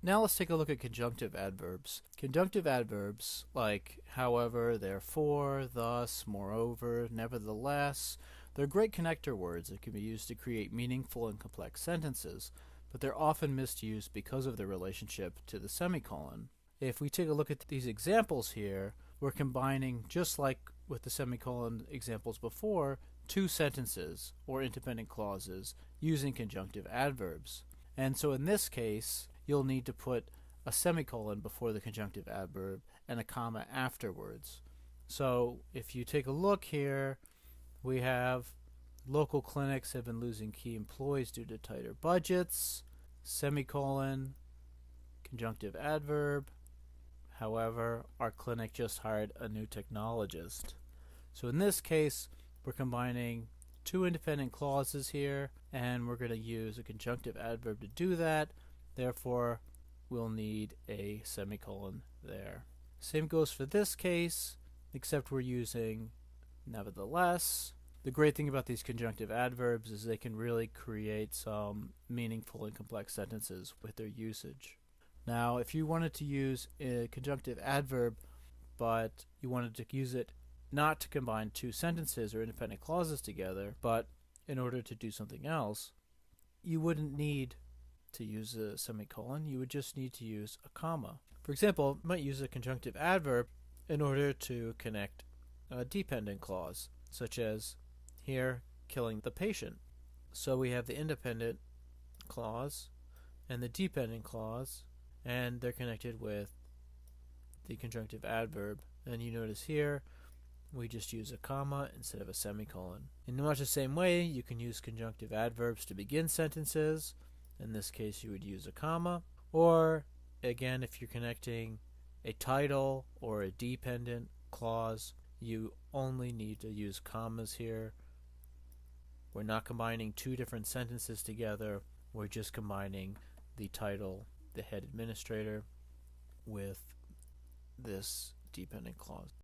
Now let's take a look at conjunctive adverbs. Conjunctive adverbs like however, therefore, thus, moreover, nevertheless, they're great connector words that can be used to create meaningful and complex sentences, but they're often misused because of their relationship to the semicolon. If we take a look at these examples here, we're combining, just like with the semicolon examples before, two sentences or independent clauses using conjunctive adverbs. And so in this case, you'll need to put a semicolon before the conjunctive adverb and a comma afterwards. So if you take a look here, we have local clinics have been losing key employees due to tighter budgets, semicolon, conjunctive adverb. However, our clinic just hired a new technologist. So in this case, we're combining two independent clauses here, and we're going to use a conjunctive adverb to do that. Therefore, we'll need a semicolon there. Same goes for this case, except we're using nevertheless. The great thing about these conjunctive adverbs is they can really create some meaningful and complex sentences with their usage. Now, if you wanted to use a conjunctive adverb, but you wanted to use it not to combine two sentences or independent clauses together, but in order to do something else, you wouldn't need to use a semicolon. You would just need to use a comma. For example, you might use a conjunctive adverb in order to connect a dependent clause, such as here, killing the patient. So we have the independent clause and the dependent clause, and they're connected with the conjunctive adverb. And you notice here, we just use a comma instead of a semicolon. In much the same way, you can use conjunctive adverbs to begin sentences. In this case, you would use a comma. Or, again, if you're connecting a title or a dependent clause, you only need to use commas here. We're not combining two different sentences together. We're just combining the title, the head administrator, with this dependent clause.